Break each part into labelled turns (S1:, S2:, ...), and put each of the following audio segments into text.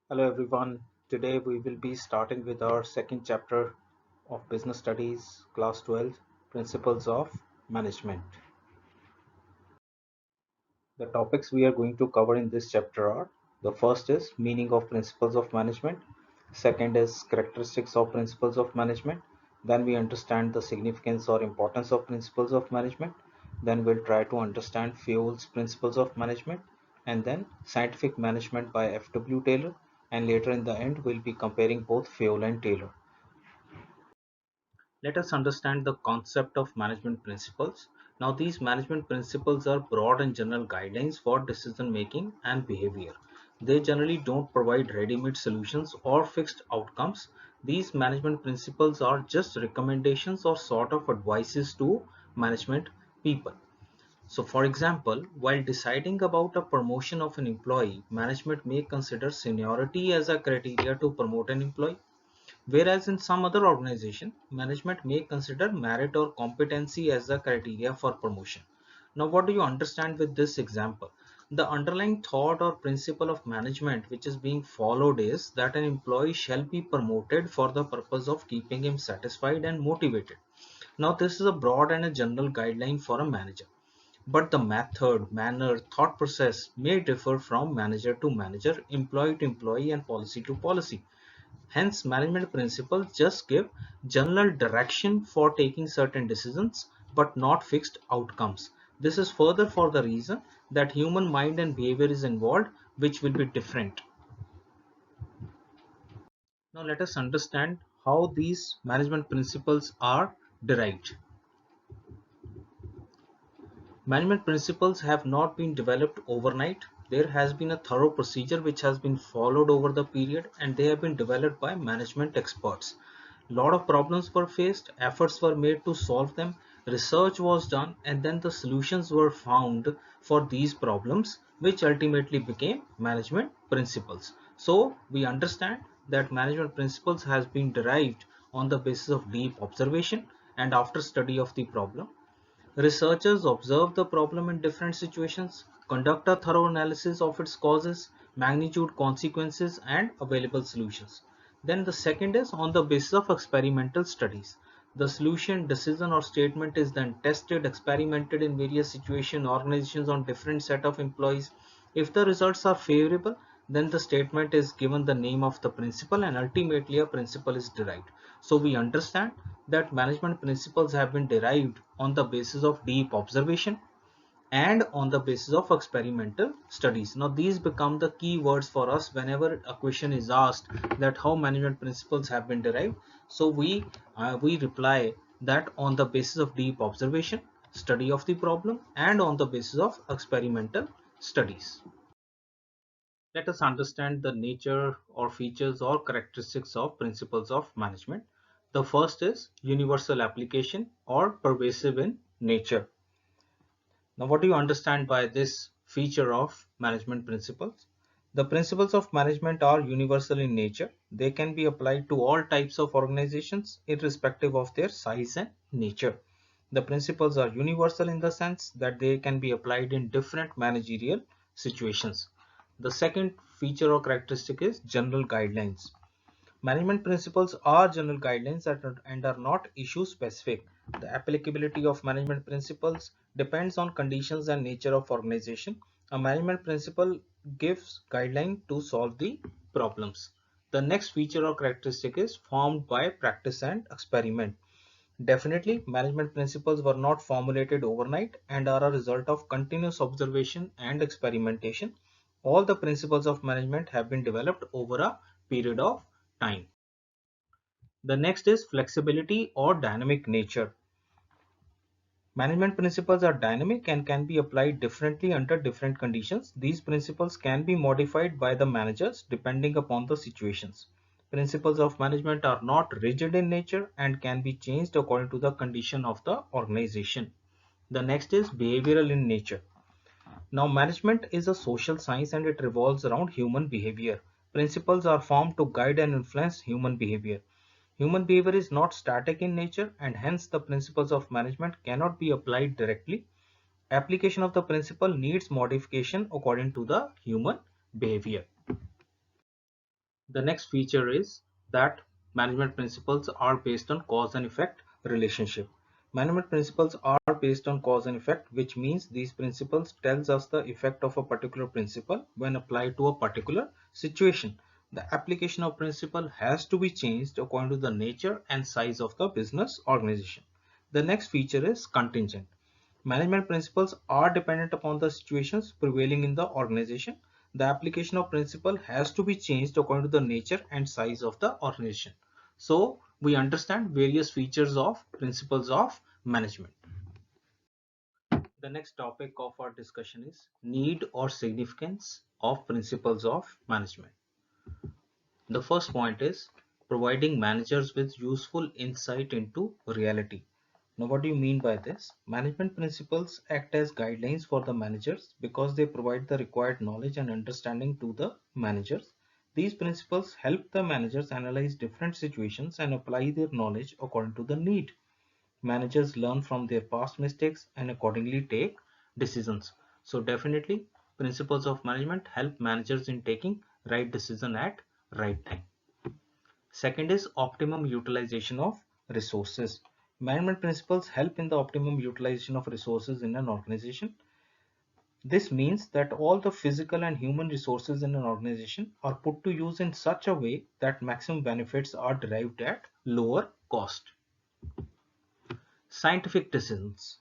S1: Hello everyone. Today we will be starting with our second chapter of Business Studies, Class 12, Principles of Management. The topics we are going to cover in this chapter are: the first is meaning of principles of management, second is characteristics of principles of management, then we understand the significance or importance of principles of management, then we'll try to understand Fayol's principles of management, and then scientific management by F.W. Taylor, and later in the end we'll be comparing both Fayol and Taylor. Let us understand the concept of management principles. Now, these management principles are broad and general guidelines for decision making and behavior. They generally don't provide ready-made solutions or fixed outcomes. These management principles are just recommendations or sort of advices to management people. So, for example, while deciding about a promotion of an employee, management may consider seniority as a criteria to promote an employee. Whereas in some other organization, management may consider merit or competency as the criteria for promotion. Now, what do you understand with this example? The underlying thought or principle of management which is being followed is that an employee shall be promoted for the purpose of keeping him satisfied and motivated. Now, this is a broad and a general guideline for a manager. But the method, manner, thought process may differ from manager to manager, employee to employee, and policy to policy. Hence, management principles just give general direction for taking certain decisions, but not fixed outcomes. This is further for the reason that human mind and behavior is involved, which will be different. Now, let us understand how these management principles are derived. Management principles have not been developed overnight. There has been a thorough procedure which has been followed over the period, and they have been developed by management experts. A lot of problems were faced, efforts were made to solve them, research was done, and then the solutions were found for these problems, which ultimately became management principles. So we understand that management principles has been derived on the basis of deep observation and after study of the problem. Researchers observe the problem in different situations, conduct a thorough analysis of its causes, magnitude, consequences, and available solutions. Then the second is on the basis of experimental studies. The solution, decision, or statement is then tested, experimented in various situations, organizations on different set of employees. If the results are favorable, then the statement is given the name of the principle and ultimately a principle is derived. So we understand that management principles have been derived on the basis of deep observation and on the basis of experimental studies. Now these become the key words for us whenever a question is asked that how management principles have been derived. So we reply that on the basis of deep observation, study of the problem, and on the basis of experimental studies. Let us understand the nature or features or characteristics of principles of management. The first is universal application or pervasive in nature. Now, what do you understand by this feature of management principles? The principles of management are universal in nature. They can be applied to all types of organizations, irrespective of their size and nature. The principles are universal in the sense that they can be applied in different managerial situations. The second feature or characteristic is general guidelines. Management principles are general guidelines and are not issue specific. The applicability of management principles depends on conditions and nature of organization. A management principle gives guideline to solve the problems. The next feature or characteristic is formed by practice and experiment. Definitely, management principles were not formulated overnight and are a result of continuous observation and experimentation. All the principles of management have been developed over a period of time. The next is flexibility or dynamic nature. Management principles are dynamic and can be applied differently under different conditions. These principles can be modified by the managers depending upon the situations. Principles of management are not rigid in nature and can be changed according to the condition of the organization. The next is behavioral in nature. Now, management is a social science and it revolves around human behavior. Principles are formed to guide and influence human behavior. Human behavior is not static in nature and hence the principles of management cannot be applied directly. Application of the principle needs modification according to the human behavior. The next feature is that management principles are based on cause and effect relationship. Management principles are based on cause and effect, which means these principles tells us the effect of a particular principle when applied to a particular situation. The application of principle has to be changed according to the nature and size of the business organization. The next feature is contingent. Management principles are dependent upon the situations prevailing in the organization. The application of principle has to be changed according to the nature and size of the organization. So we understand various features of principles of management. The next topic of our discussion is need or significance of principles of management. The first point is providing managers with useful insight into reality. Now, what do you mean by this? Management principles act as guidelines for the managers because they provide the required knowledge and understanding to the managers. These principles help the managers analyze different situations and apply their knowledge according to the need. Managers learn from their past mistakes and accordingly take decisions. So definitely principles of management help managers in taking right decision at right time. Second is optimum utilization of resources. Management principles help in the optimum utilization of resources in an organization. This means that all the physical and human resources in an organization are put to use in such a way that maximum benefits are derived at lower cost. Scientific decisions.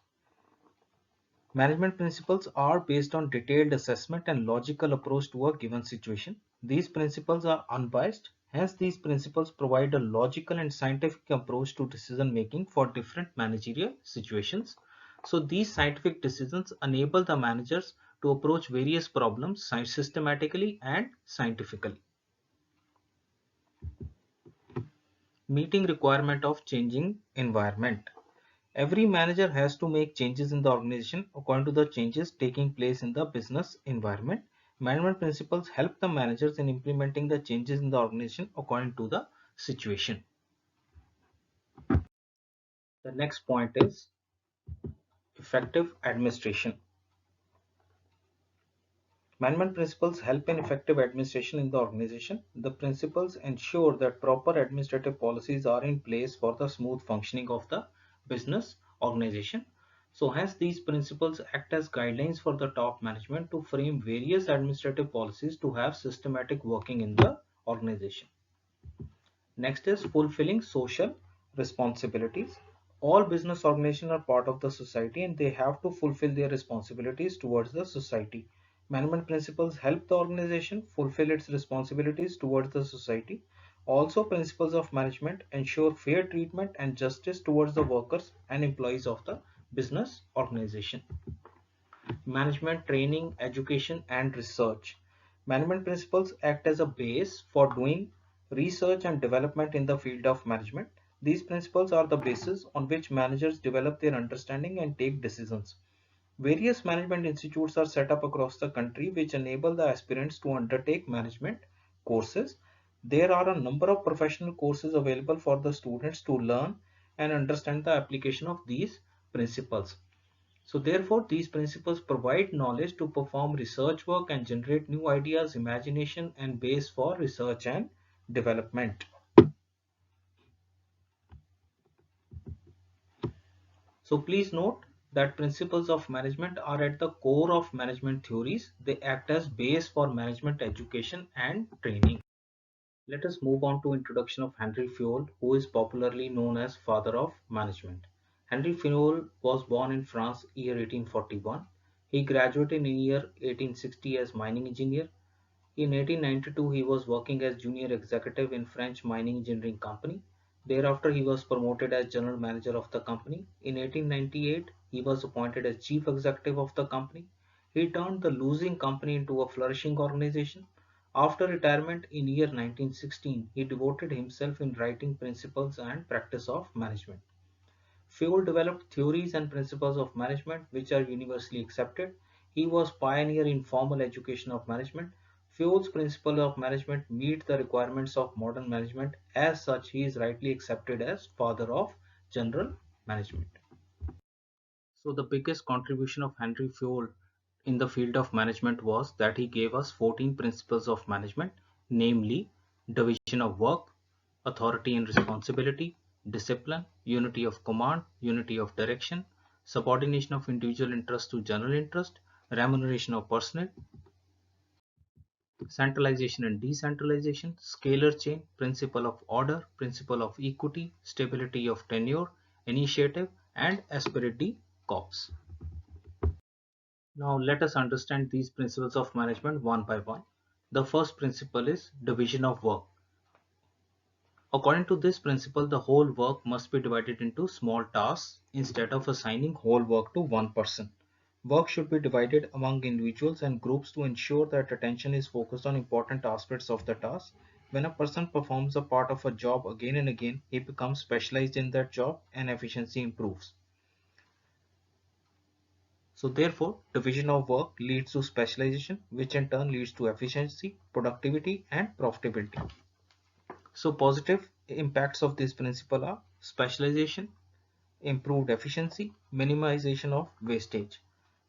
S1: Management principles are based on detailed assessment and logical approach to a given situation. These principles are unbiased, hence these principles provide a logical and scientific approach to decision making for different managerial situations. So these scientific decisions enable the managers to approach various problems systematically and scientifically. Meeting requirement of changing environment. Every manager has to make changes in the organization according to the changes taking place in the business environment. Management principles help the managers in implementing the changes in the organization according to the situation. The next point is effective administration. Management principles help in effective administration in the organization. The principles ensure that proper administrative policies are in place for the smooth functioning of the business organization. So hence these principles act as guidelines for the top management to frame various administrative policies to have systematic working in the organization. Next is fulfilling social responsibilities. All business organizations are part of the society and they have to fulfill their responsibilities towards the society. Management principles help the organization fulfill its responsibilities towards the society. Also, principles of management ensure fair treatment and justice towards the workers and employees of the business organization. Management training, education, and research. Management principles act as a base for doing research and development in the field of management. These principles are the basis on which managers develop their understanding and take decisions. Various management institutes are set up across the country which enable the aspirants to undertake management courses. There are a number of professional courses available for the students to learn and understand the application of these principles. So therefore, these principles provide knowledge to perform research work and generate new ideas, imagination, and base for research and development. So please note that principles of management are at the core of management theories. They act as base for management education and training. Let us move on to introduction of Henry Fayol, who is popularly known as father of management. Henry Fayol was born in France year 1841. He graduated in year 1860 as mining engineer. In 1892, he was working as junior executive in French mining engineering company. Thereafter, he was promoted as general manager of the company. In 1898, he was appointed as chief executive of the company. He turned the losing company into a flourishing organization. After retirement in year 1916, he devoted himself in writing principles and practice of management. Fayol developed theories and principles of management which are universally accepted. He was pioneer in formal education of management. Fayol's principles of management meet the requirements of modern management. As such, he is rightly accepted as father of general management. So the biggest contribution of Henry Fayol in the field of management was that he gave us 14 principles of management, namely division of work, authority and responsibility, discipline, unity of command, unity of direction, subordination of individual interest to general interest, remuneration of personnel, centralization and decentralization, scalar chain, principle of order, principle of equity, stability of tenure, initiative, and esprit de corps. Now let us understand these principles of management one by one. The first principle is division of work. According to this principle, the whole work must be divided into small tasks instead of assigning whole work to one person. Work should be divided among individuals and groups to ensure that attention is focused on important aspects of the task. When a person performs a part of a job again and again, he becomes specialized in that job and efficiency improves. So therefore, division of work leads to specialization, which in turn leads to efficiency, productivity, and profitability. So positive impacts of this principle are specialization, improved efficiency, minimization of wastage.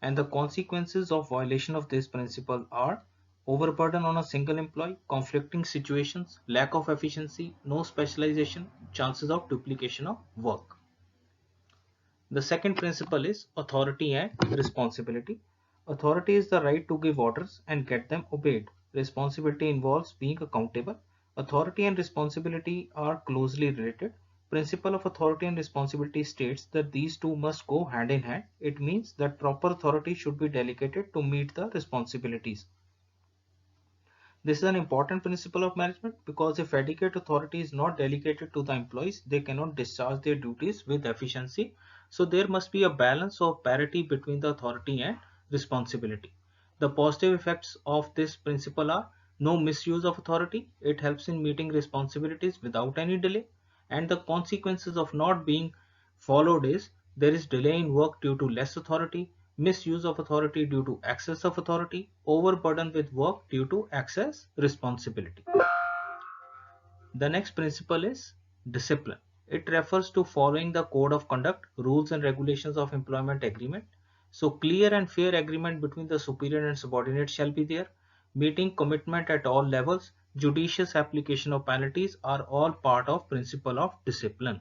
S1: And the consequences of violation of this principle are overburden on a single employee, conflicting situations, lack of efficiency, no specialization, chances of duplication of work. The second principle is authority and responsibility. Authority is the right to give orders and get them obeyed. Responsibility involves being accountable. Authority and responsibility are closely related. Principle of authority and responsibility states that these two must go hand in hand. It means that proper authority should be delegated to meet the responsibilities. This is an important principle of management because if adequate authority is not delegated to the employees, they cannot discharge their duties with efficiency. So there must be a balance of parity between the authority and responsibility. The positive effects of this principle are no misuse of authority. It helps in meeting responsibilities without any delay. And the consequences of not being followed is there is delay in work due to less authority, misuse of authority due to excess of authority, overburden with work due to excess responsibility. The next principle is discipline. It refers to following the code of conduct, rules and regulations of employment agreement. So clear and fair agreement between the superior and subordinate shall be there. Meeting commitment at all levels, judicious application of penalties are all part of principle of discipline.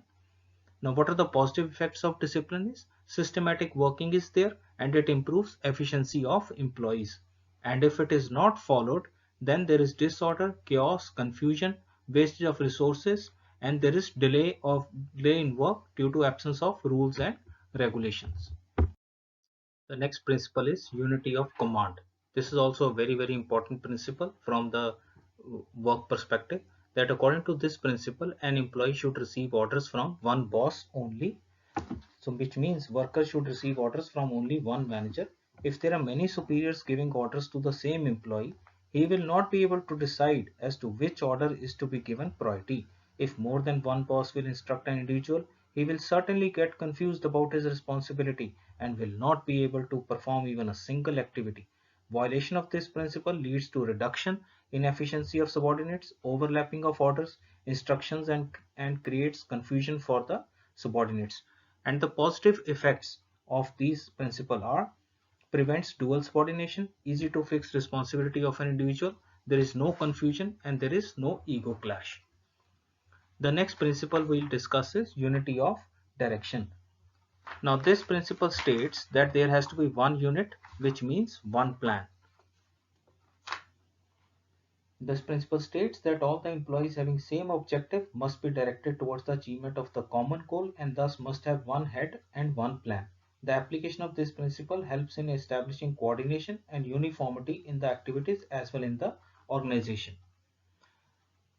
S1: Now, what are the positive effects of discipline is systematic working is there and it improves efficiency of employees. And if it is not followed, then there is disorder, chaos, confusion, wastage of resources, and there is delay in work due to absence of rules and regulations. The next principle is unity of command. This is also a very important principle from the work perspective, that according to this principle an employee should receive orders from one boss only. So which means workers should receive orders from only one manager. If there are many superiors giving orders to the same employee, he will not be able to decide as to which order is to be given priority. If more than one boss will instruct an individual, he will certainly get confused about his responsibility and will not be able to perform even a single activity. Violation of this principle leads to reduction in efficiency of subordinates, overlapping of orders, instructions, and creates confusion for the subordinates. And the positive effects of these principles are prevents dual subordination, easy to fix responsibility of an individual, there is no confusion and there is no ego clash. The next principle we'll discuss is unity of direction. Now this principle states that there has to be one unit, which means one plan. This principle states that all the employees having same objective must be directed towards the achievement of the common goal and thus must have one head and one plan. The application of this principle helps in establishing coordination and uniformity in the activities as well in the organization.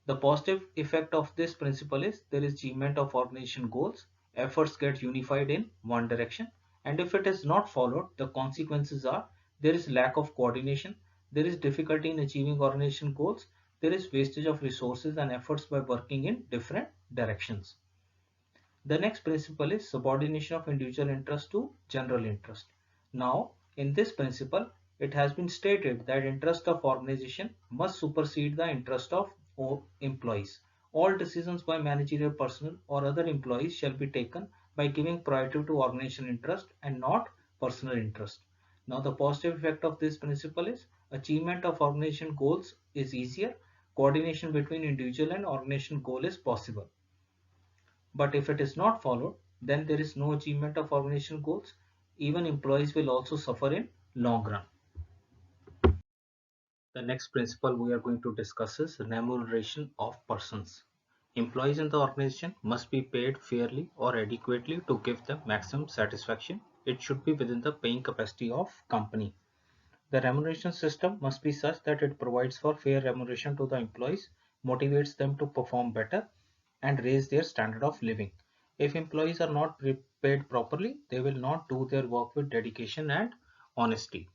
S1: The positive effect of this principle is there is achievement of organization goals, efforts get unified in one direction, and if it is not followed, the consequences are there is lack of coordination, there is difficulty in achieving organization goals, there is wastage of resources and efforts by working in different directions. The next principle is subordination of individual interest to general interest. Now, in this principle, it has been stated that interest of organization must supersede the interest of employees. All decisions by managerial personnel or other employees shall be taken by giving priority to organizational interest and not personal interest. Now, the positive effect of this principle is achievement of organization goals is easier. coordination between individual and organization goal is possible. But if it is not followed, then there is no achievement of organizational goals. Even employees will also suffer in long run. The next principle we are going to discuss is remuneration of persons. Employees in the organization must be paid fairly or adequately to give them maximum satisfaction. It should be within the paying capacity of company. The remuneration system must be such that it provides for fair remuneration to the employees, motivates them to perform better, and raise their standard of living. If employees are not paid properly, they will not do their work with dedication and honesty.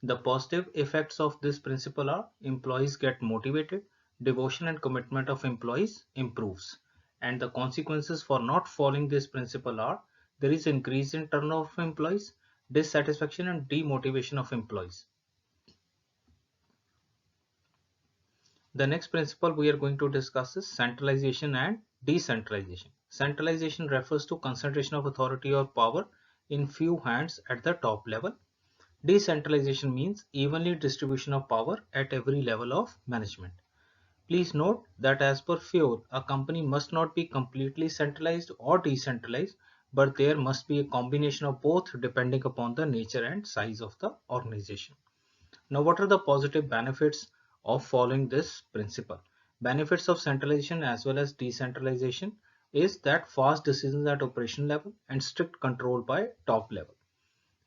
S1: The positive effects of this principle are employees get motivated, devotion and commitment of employees improves. And the consequences for not following this principle are there is increase in turnover of employees, dissatisfaction and demotivation of employees. The next principle we are going to discuss is centralization and decentralization. Centralization refers to concentration of authority or power in few hands at the top level. Decentralization means evenly distribution of power at every level of management. Please note that as per FUEL, a company must not be completely centralized or decentralized, but there must be a combination of both depending upon the nature and size of the organization. Now, what are the positive benefits of following this principle? Benefits of centralization as well as decentralization is that fast decisions at operation level and strict control by top level.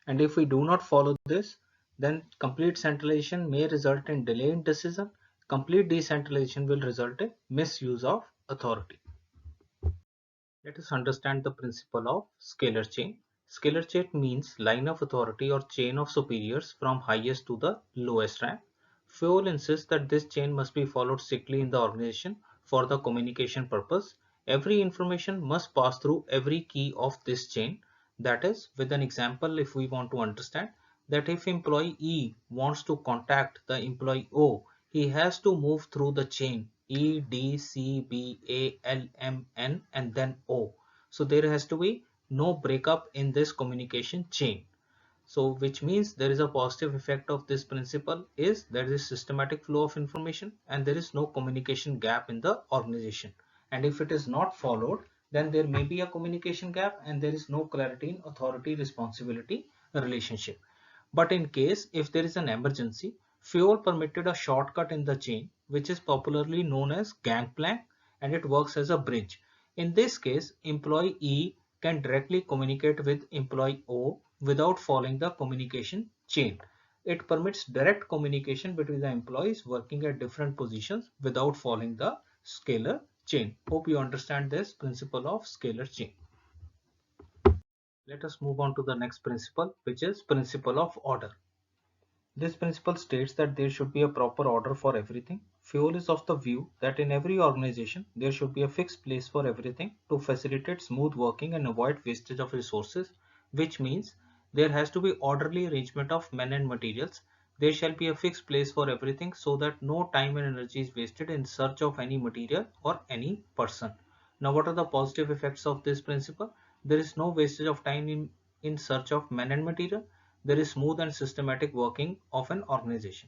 S1: And if we do not follow this, then complete centralization may result in delay in decision. Complete decentralization will result in misuse of authority. Let us understand the principle of scalar chain. Scalar chain means line of authority or chain of superiors from highest to the lowest rank. FUEL insists that this chain must be followed strictly in the organization for the communication purpose. Every information must pass through every key of this chain. That is, with an example, if we want to understand that if employee E wants to contact the employee O, he has to move through the chain E, D, C, B, A, L, M, N and then O. So there has to be no breakup in this communication chain. So which means there is a positive effect of this principle is there is systematic flow of information and there is no communication gap in the organization. And if it is not followed, then there may be a communication gap and there is no clarity in authority responsibility relationship. But in case if there is an emergency, FUEL permitted a shortcut in the chain which is popularly known as gangplank and it works as a bridge. In this case, employee E can directly communicate with employee O without following the communication chain. It permits direct communication between the employees working at different positions without following the scalar chain. Hope you understand this principle of scalar chain. Let us move on to the next principle, which is principle of order. This principle states that there should be a proper order for everything. FUEL is of the view that in every organization there should be a fixed place for everything to facilitate smooth working and avoid wastage of resources, which means there has to be orderly arrangement of men and materials. There shall be a fixed place for everything so that no time and energy is wasted in search of any material or any person. Now, what are the positive effects of this principle? There is no wastage of time in search of men and material. There is smooth and systematic working of an organization.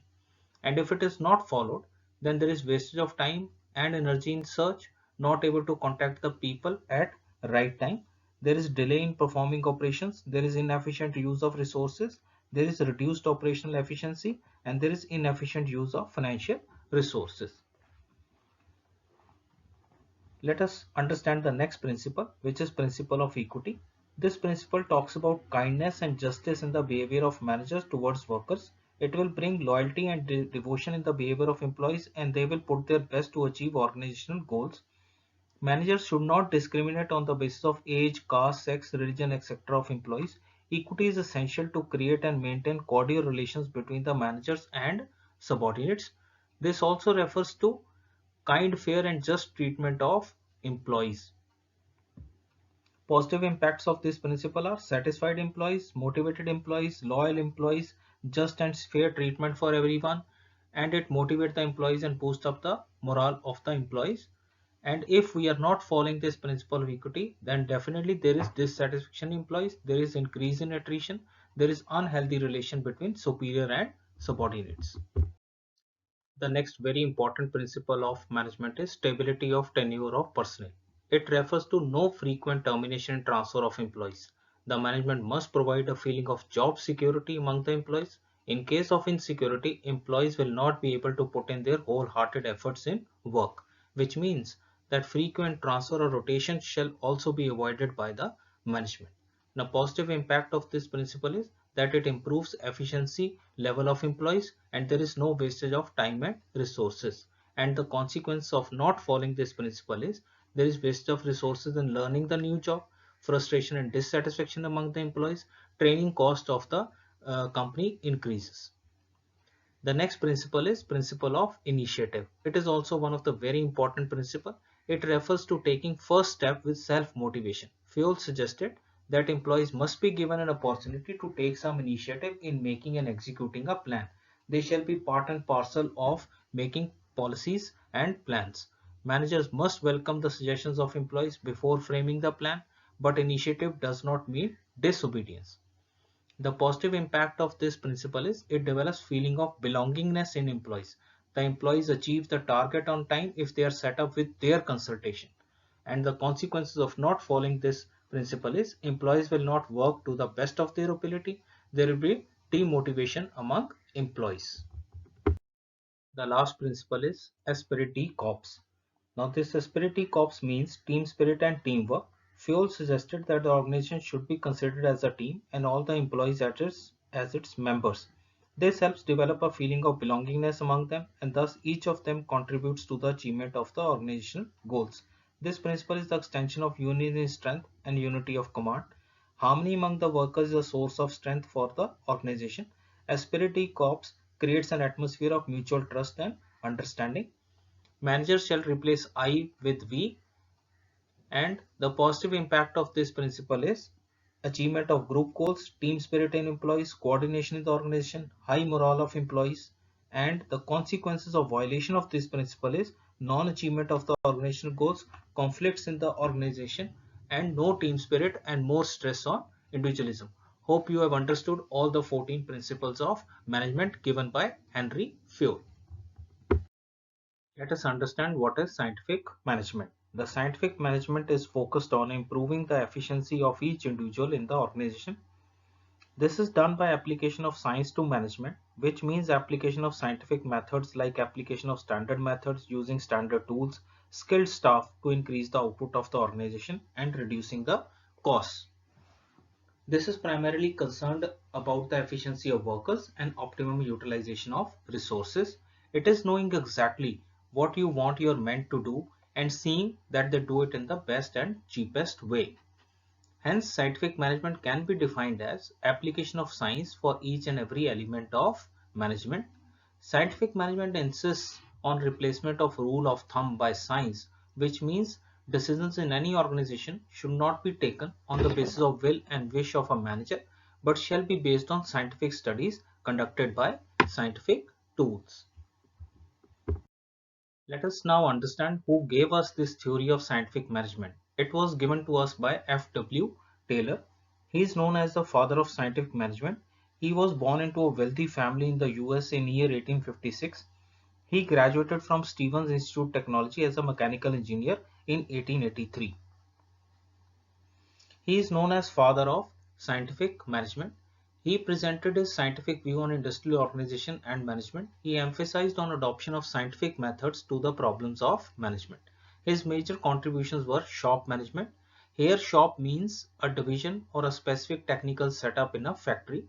S1: And if it is not followed, then there is wastage of time and energy in search, not able to contact the people at right time. There is delay in performing operations. There is inefficient use of resources. There is reduced operational efficiency and there is inefficient use of financial resources. Let us understand the next principle, which is principle of equity. This principle talks about kindness and justice in the behavior of managers towards workers. It will bring loyalty and devotion in the behavior of employees and they will put their best to achieve organizational goals. Managers should not discriminate on the basis of age, caste, sex, religion, etc. of employees. Equity is essential to create and maintain cordial relations between the managers and subordinates. This also refers to kind, fair and just treatment of employees. Positive impacts of this principle are satisfied employees, motivated employees, loyal employees, just and fair treatment for everyone, and it motivates the employees and boosts up the morale of the employees. And if we are not following this principle of equity, then definitely there is dissatisfaction in employees, there is increase in attrition, there is unhealthy relation between superior and subordinates. The next very important principle of management is stability of tenure of personnel. It refers to no frequent termination and transfer of employees. The management must provide a feeling of job security among the employees. In case of insecurity, employees will not be able to put in their wholehearted efforts in work, which means that frequent transfer or rotation shall also be avoided by the management. The positive impact of this principle is that it improves efficiency level of employees and there is no wastage of time and resources. And the consequence of not following this principle is there is waste of resources in learning the new job, frustration and dissatisfaction among the employees, training cost of the company increases. The next principle is principle of initiative. It is also one of the very important principle. It refers to taking first step with self-motivation. Fuel suggested that employees must be given an opportunity to take some initiative in making and executing a plan. They shall be part and parcel of making policies and plans. Managers must welcome the suggestions of employees before framing the plan, but initiative does not mean disobedience. The positive impact of this principle is it develops feeling of belongingness in employees. The employees achieve the target on time if they are set up with their consultation. And the consequences of not following this principle is employees will not work to the best of their ability. There will be demotivation among employees. The last principle is Asperity Corps. Now this Asperity Corps means team spirit and teamwork. Fuel suggested that the organization should be considered as a team and all the employees as its members. This helps develop a feeling of belongingness among them and thus each of them contributes to the achievement of the organizational goals. This principle is the extension of unity in strength and unity of command. Harmony among the workers is a source of strength for the organization. Asperity Corps creates an atmosphere of mutual trust and understanding. Managers shall replace I with we, and the positive impact of this principle is achievement of group goals, team spirit in employees, coordination in the organization, high morale of employees, and the consequences of violation of this principle is non-achievement of the organizational goals, conflicts in the organization, and no team spirit and more stress on individualism. Hope you have understood all the 14 principles of management given by Henry Fayol. Let us understand what is scientific management. The scientific management is focused on improving the efficiency of each individual in the organization. This is done by application of science to management, which means application of scientific methods like application of standard methods using standard tools, skilled staff to increase the output of the organization and reducing the costs. This is primarily concerned about the efficiency of workers and optimum utilization of resources. It is knowing exactly what you want your men to do and seeing that they do it in the best and cheapest way. Hence, scientific management can be defined as application of science for each and every element of management. Scientific management insists on replacement of rule of thumb by science, which means decisions in any organization should not be taken on the basis of will and wish of a manager, but shall be based on scientific studies conducted by scientific tools. Let us now understand who gave us this theory of scientific management. It was given to us by F.W. Taylor. He is known as the father of scientific management. He was born into a wealthy family in the US in year 1856. He graduated from Stevens Institute Technology as a mechanical engineer in 1883. He is known as father of scientific management. He presented his scientific view on industrial organization and management. He emphasized on adoption of scientific methods to the problems of management. His major contributions were shop management. Here shop means a division or a specific technical setup in a factory.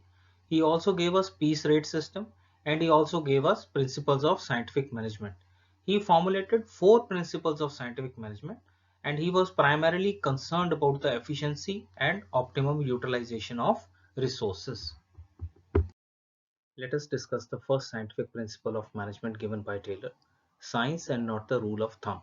S1: He also gave us piece rate system and he also gave us principles of scientific management. He formulated 4 principles of scientific management and he was primarily concerned about the efficiency and optimum utilization of resources. Let us discuss the first scientific principle of management given by Taylor: science and not the rule of thumb.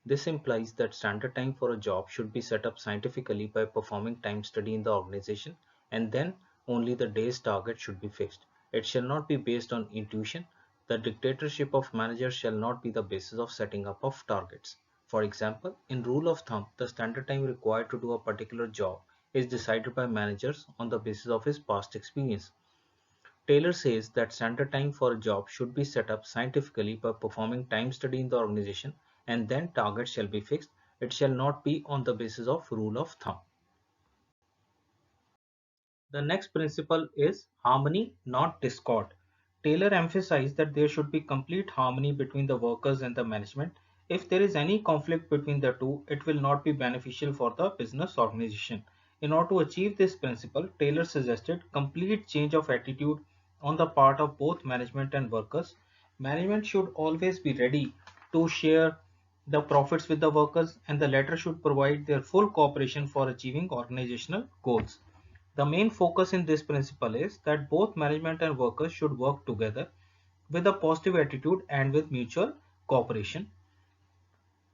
S1: This implies that standard time for a job should be set up scientifically by performing time study in the organization, and then only the day's target should be fixed. It shall not be based on intuition. The dictatorship of managers shall not be the basis of setting up of targets. For example, in rule of thumb, the standard time required to do a particular job is decided by managers on the basis of his past experience. Taylor says that standard time for a job should be set up scientifically by performing time study in the organization, and then targets shall be fixed. It shall not be on the basis of rule of thumb. The next principle is harmony, not discord. Taylor emphasized that there should be complete harmony between the workers and the management. If there is any conflict between the two, it will not be beneficial for the business organization. In order to achieve this principle, Taylor suggested complete change of attitude on the part of both management and workers. Management should always be ready to share the profits with the workers, and the latter should provide their full cooperation for achieving organizational goals. The main focus in this principle is that both management and workers should work together with a positive attitude and with mutual cooperation.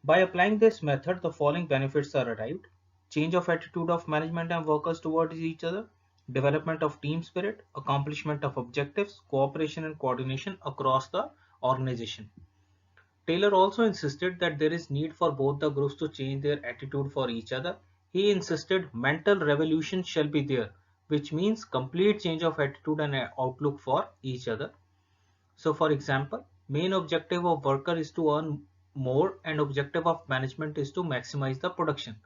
S1: By applying this method, the following benefits are arrived: change of attitude of management and workers towards each other, development of team spirit, accomplishment of objectives, cooperation and coordination across the organization. Taylor also insisted that there is need for both the groups to change their attitude for each other. He insisted mental revolution shall be there, which means complete change of attitude and outlook for each other. So for example, main objective of worker is to earn more and objective of management is to maximize the production.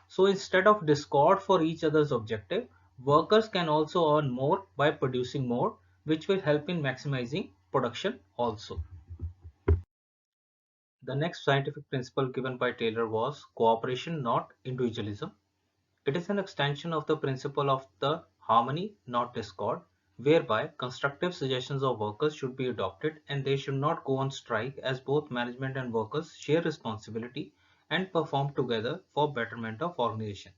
S1: So instead of discord for each other's objective, workers can also earn more by producing more, which will help in maximizing production also. The next scientific principle given by Taylor was cooperation, not individualism. It is an extension of the principle of the harmony, not discord, whereby constructive suggestions of workers should be adopted and they should not go on strike, as both management and workers share responsibility and perform together for betterment of organization.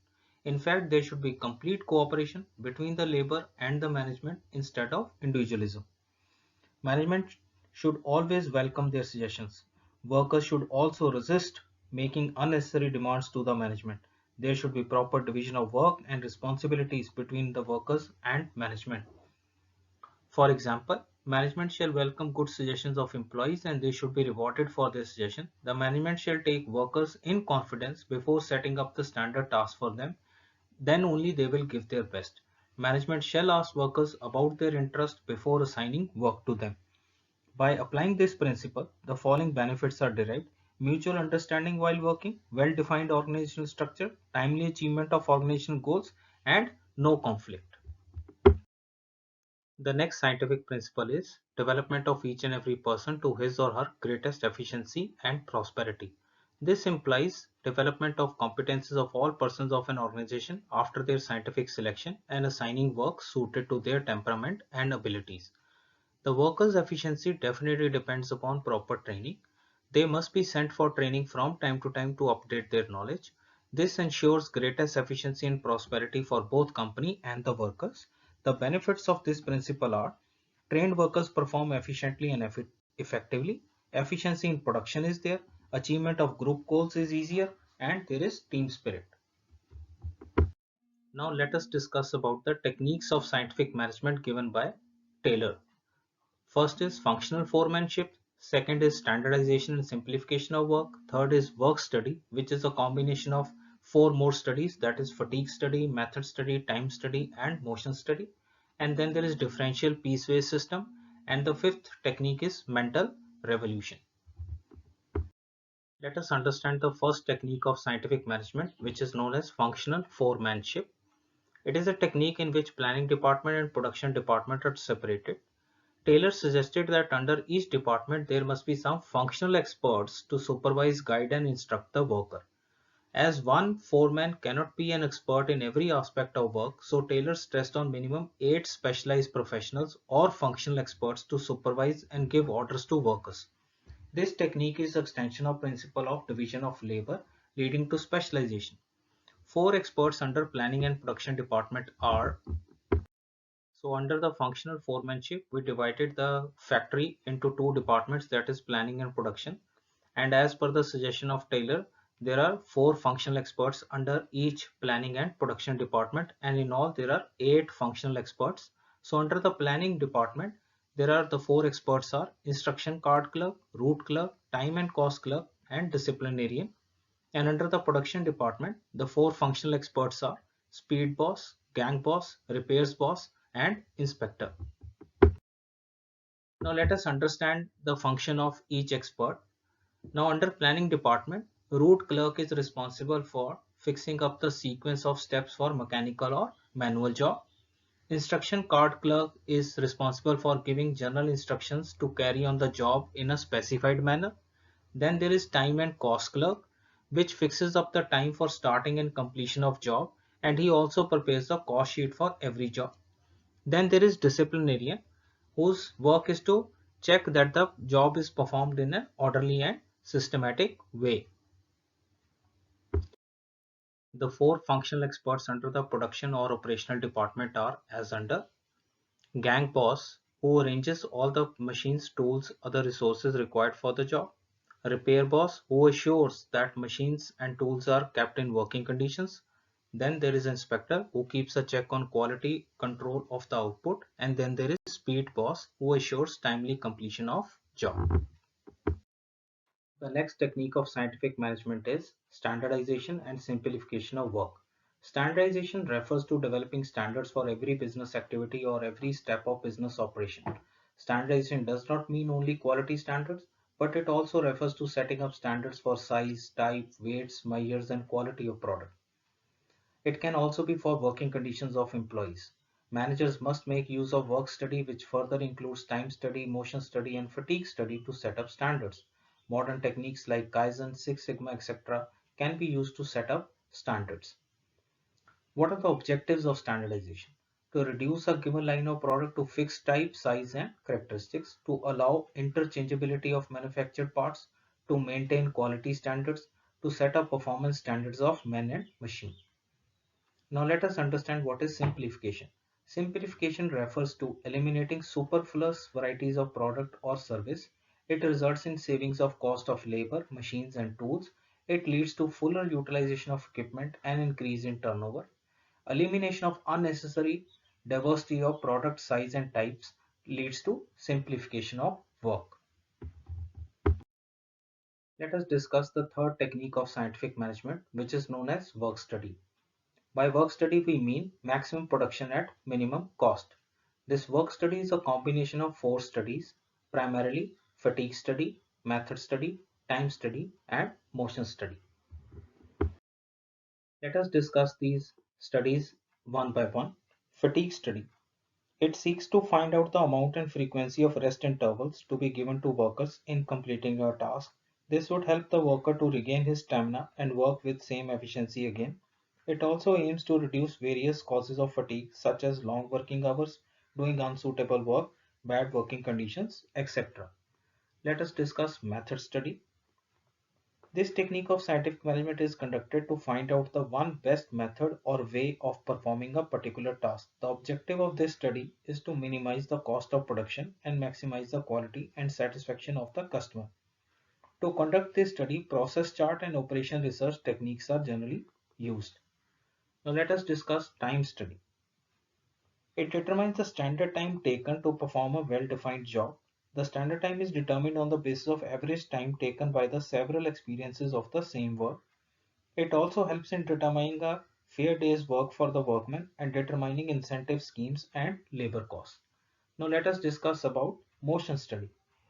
S1: In fact, there should be complete cooperation between the labor and the management instead of individualism. Management should always welcome their suggestions. Workers should also resist making unnecessary demands to the management. There should be proper division of work and responsibilities between the workers and management. For example, management shall welcome good suggestions of employees and they should be rewarded for their suggestion. The management shall take workers in confidence before setting up the standard task for them. Then only they will give their best. Management shall ask workers about their interest before assigning work to them. By applying this principle, the following benefits are derived: mutual understanding while working, well-defined organizational structure, timely achievement of organizational goals, and no conflict. The next scientific principle is development of each and every person to his or her greatest efficiency and prosperity. This implies development of competences of all persons of an organization after their scientific selection and assigning work suited to their temperament and abilities. The workers' efficiency definitely depends upon proper training. They must be sent for training from time to time to update their knowledge. This ensures greatest efficiency and prosperity for both company and the workers. The benefits of this principle are: trained workers perform efficiently and effectively, efficiency in production is there, achievement of group goals is easier, and there is team spirit. Now let us discuss about the techniques of scientific management given by Taylor. First is functional foremanship, second is standardization and simplification of work, third is work study, which is a combination of four more studies, that is fatigue study, method study, time study, and motion study. And then there is differential piecewise system, and the fifth technique is mental revolution. Let us understand the first technique of scientific management, which is known as functional foremanship. It is a technique in which planning department and production department are separated. Taylor suggested that under each department there must be some functional experts to supervise, guide, and instruct the worker. As one foreman cannot be an expert in every aspect of work, so Taylor stressed on minimum 8 specialized professionals or functional experts to supervise and give orders to workers. This technique is extension of principle of division of labor leading to specialization. 4 experts under planning and production department are: so under the functional foremanship, we divided the factory into two departments, that is planning and production. And as per the suggestion of Taylor, there are 4 functional experts under each planning and production department, and in all there are 8 functional experts. So under the planning department, there are the 4 experts are instruction card clerk, route clerk, time and cost clerk, and disciplinarian. And under the production department, the 4 functional experts are speed boss, gang boss, repairs boss, and inspector. Now let us understand the function of each expert. Now under planning department, route clerk is responsible for fixing up the sequence of steps for mechanical or manual job. Instruction card clerk is responsible for giving general instructions to carry on the job in a specified manner. Then there is time and cost clerk, which fixes up the time for starting and completion of job, and he also prepares the cost sheet for every job. Then there is disciplinarian, whose work is to check that the job is performed in an orderly and systematic way. The four functional experts under the production or operational department are as under: gang boss, who arranges all the machines, tools, other resources required for the job; repair boss, who assures that machines and tools are kept in working conditions; then there is inspector, who keeps a check on quality control of the output; and then there is speed boss, who assures timely completion of job. The next technique of scientific management is standardization and simplification of work. Standardization refers to developing standards for every business activity or every step of business operation. Standardization does not mean only quality standards, but it also refers to setting up standards for size, type, weights, measures, and quality of product. It can also be for working conditions of employees. Managers must make use of work study, which further includes time study, motion study, and fatigue study to set up standards. Modern techniques like Kaizen, Six Sigma, etc. can be used to set up standards. What are the objectives of standardization? To reduce a given line of product to fixed type, size, and characteristics, to allow interchangeability of manufactured parts, to maintain quality standards, to set up performance standards of man and machine. Now let us understand what is simplification. Simplification refers to eliminating superfluous varieties of product or service. It results in savings of cost of labor, machines and tools. It leads to fuller utilization of equipment and increase in turnover. Elimination of unnecessary diversity of product size and types leads to simplification of work. Let us discuss the third technique of scientific management, which is known as work study. By work study, we mean maximum production at minimum cost. This work study is a combination of four studies, primarily fatigue study, method study, time study, and motion study. Let us discuss these studies one by one. Fatigue study. It seeks to find out the amount and frequency of rest intervals to be given to workers in completing a task. This would help the worker to regain his stamina and work with same efficiency again. It also aims to reduce various causes of fatigue such as long working hours, doing unsuitable work, bad working conditions, etc. Let us discuss method study. This technique of scientific management is conducted to find out the one best method or way of performing a particular task. The objective of this study is to minimize the cost of production and maximize the quality and satisfaction of the customer. To conduct this study, process chart and operation research techniques are generally used. Now let us discuss time study. It determines the standard time taken to perform a well-defined job. The standard time is determined on the basis of average time taken by the several experiences of the same work. It also helps in determining a fair day's work for the workmen and determining incentive schemes and labor costs. Now let us discuss about motion study.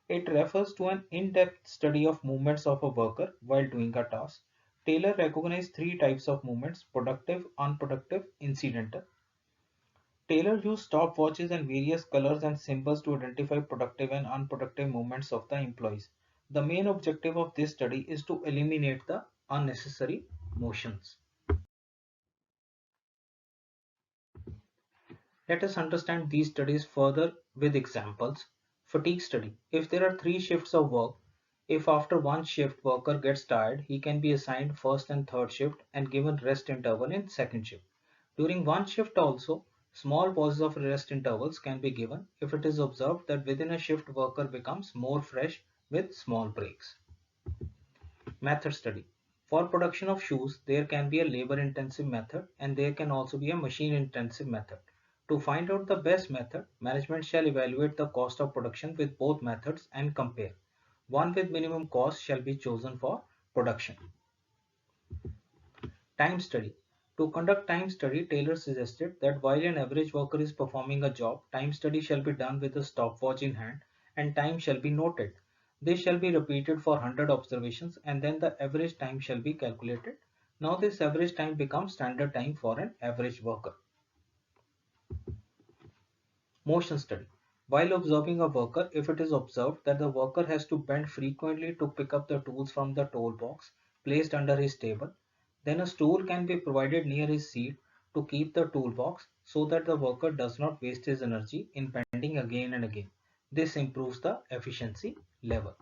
S1: It refers to an in-depth study of movements of a worker while doing a task. Taylor recognized three types of movements: productive, unproductive, incidental. Taylor used stopwatches and various colors and symbols to identify productive and unproductive movements of the employees. The main objective of this study is to eliminate the unnecessary motions. Let us understand these studies further with examples. Fatigue study. If there are three shifts of work, if after one shift worker gets tired, he can be assigned first and third shift and given rest interval in second shift. During one shift also, small pauses of rest intervals can be given if it is observed that within a shift worker becomes more fresh with small breaks. Method study. For production of shoes, there can be a labor intensive method and there can also be a machine intensive method. To find out the best method, management shall evaluate the cost of production with both methods and compare. One with minimum cost shall be chosen for production. Time study. To conduct time study, Taylor suggested that while an average worker is performing a job, time study shall be done with a stopwatch in hand and time shall be noted. This shall be repeated for 100 observations and then the average time shall be calculated. Now this average time becomes standard time for an average worker. Motion study. While observing a worker, if it is observed that the worker has to bend frequently to pick up the tools from the tool box placed under his table, then a stool can be provided near his seat to keep the toolbox so that the worker does not waste his energy in bending again and again. This improves the efficiency level.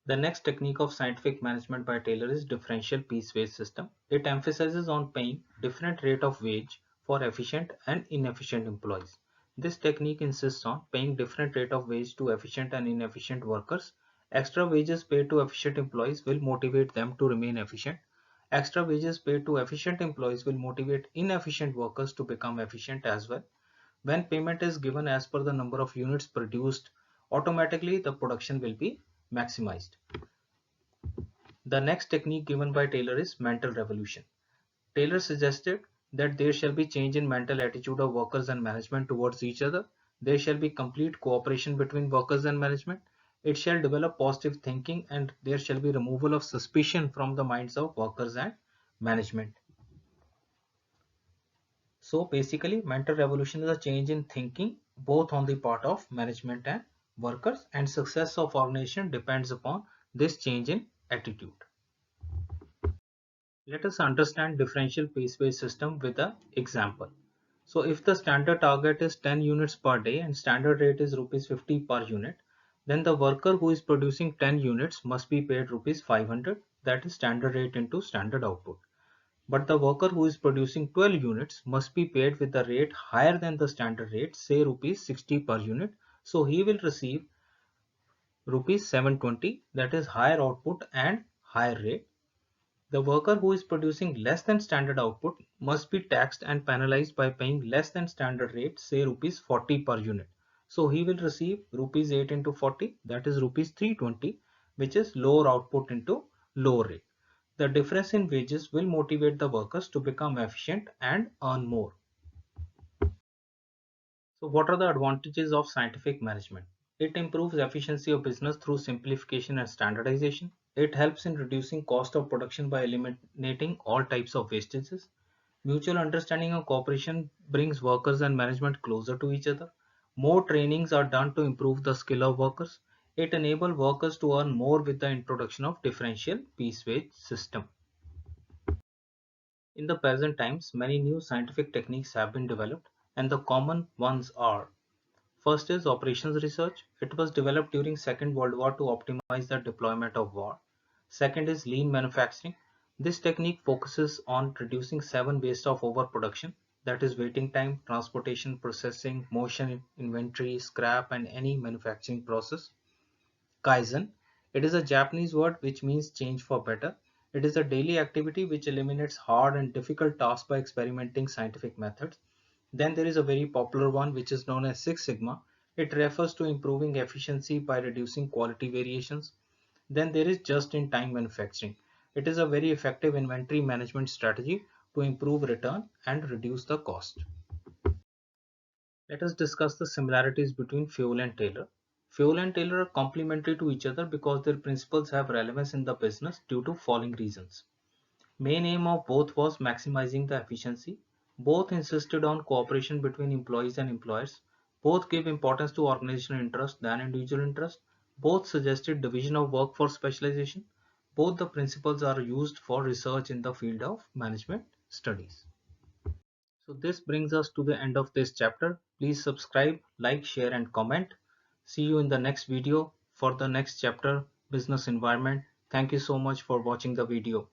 S1: The next technique of scientific management by Taylor is differential piece wage system. It emphasizes on paying different rate of wage for efficient and inefficient employees. This technique insists on paying different rate of wage to efficient and inefficient workers. Extra wages paid to efficient employees will motivate them to remain efficient. Extra wages paid to efficient employees will motivate inefficient workers to become efficient as well. When payment is given as per the number of units produced, automatically the production will be maximized. The next technique given by Taylor is mental revolution. Taylor suggested that there shall be change in mental attitude of workers and management towards each other. There shall be complete cooperation between workers and management. It shall develop positive thinking and there shall be removal of suspicion from the minds of workers and management. So basically, mental revolution is a change in thinking both on the part of management and workers, and success of organization depends upon this change in attitude. Let us understand differential piece-wise system with an example. So if the standard target is 10 units per day and standard rate is rupees 50 per unit, then the worker who is producing 10 units must be paid rupees 500, that is standard rate into standard output. But the worker who is producing 12 units must be paid with the rate higher than the standard rate, say rupees 60 per unit. So he will receive rupees 720, that is higher output and higher rate. The worker who is producing less than standard output must be taxed and penalized by paying less than standard rate, say rupees 40 per unit. So he will receive rupees 8 into 40, that is rupees 320, which is lower output into lower rate. The difference in wages will motivate the workers to become efficient and earn more. So what are the advantages of scientific management? It improves efficiency of business through simplification and standardization. It helps in reducing cost of production by eliminating all types of wastages. Mutual understanding and cooperation brings workers and management closer to each other. More trainings are done to improve the skill of workers. It enables workers to earn more with the introduction of differential piece wage system. In the present times, many new scientific techniques have been developed, and the common ones are: first is operations research. It was developed during Second World War to optimize the deployment of war. Second is lean manufacturing. This technique focuses on reducing 7 waste of overproduction, that is waiting time, transportation, processing, motion, inventory, scrap, and any manufacturing process. Kaizen. It is a Japanese word which means change for better. It is a daily activity which eliminates hard and difficult tasks by experimenting scientific methods. Then there is a very popular one which is known as Six Sigma. It refers to improving efficiency by reducing quality variations. Then there is just-in-time manufacturing. It is a very effective inventory management strategy to improve return and reduce the cost. Let us discuss the similarities between Fuel and Taylor. Fuel and Taylor are complementary to each other because their principles have relevance in the business due to following reasons. Main aim of both was maximizing the efficiency. Both insisted on cooperation between employees and employers. Both gave importance to organizational interest than individual interest. Both suggested division of work for specialization. Both the principles are used for research in the field of management studies. So this brings us to the end of this chapter. Please subscribe, like, share and comment. See you in the next video for the next chapter, business environment. Thank you so much for watching the video.